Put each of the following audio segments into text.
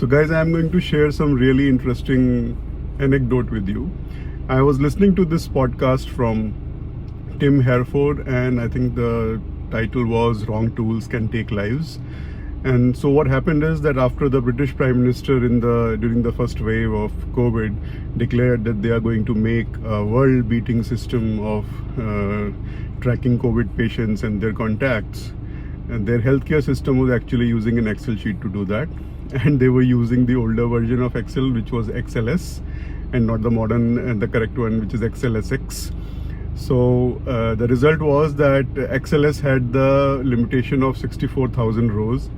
So guys, I'm going to share some really interesting anecdote with you. I was listening to this podcast from Tim Hereford, and I think the title was Wrong Tools Can Take Lives. And so what happened is that after the British Prime Minister during the first wave of COVID declared that they are going to make a world-beating system of tracking COVID patients and their contacts, and their healthcare system was actually using an Excel sheet to do that. And they were using the older version of Excel, which was XLS, and not the modern and the correct one, which is XLSX. So the result was that XLS had the limitation of 64,000 rows,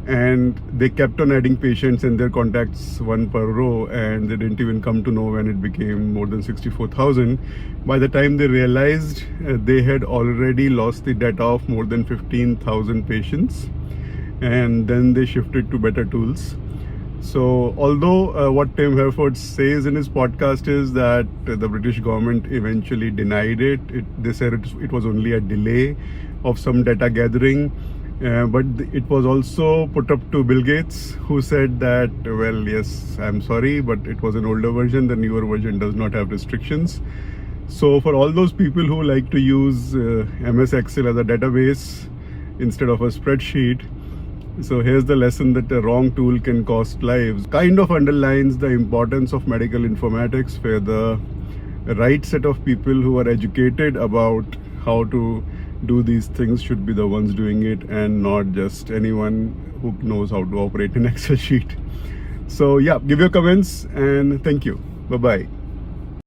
and they kept on adding patients and their contacts one per row, and they didn't even come to know when it became more than 64,000. By the time they realized, they had already lost the data of more than 15,000 patients, and then they shifted to better tools. So although what Tim Hereford says in his podcast is that the British government eventually denied it, they said it was only a delay of some data gathering, but it was also put up to Bill Gates, who said that, well, yes, I'm sorry, but it was an older version, the newer version does not have restrictions. So for all those people who like to use MS Excel as a database instead of a spreadsheet, so here's the lesson that a wrong tool can cost lives. Kind of underlines the importance of medical informatics, where the right set of people who are educated about how to do these things should be the ones doing it, and not just anyone who knows how to operate an Excel sheet. So yeah, give your comments, and thank you. Bye-bye.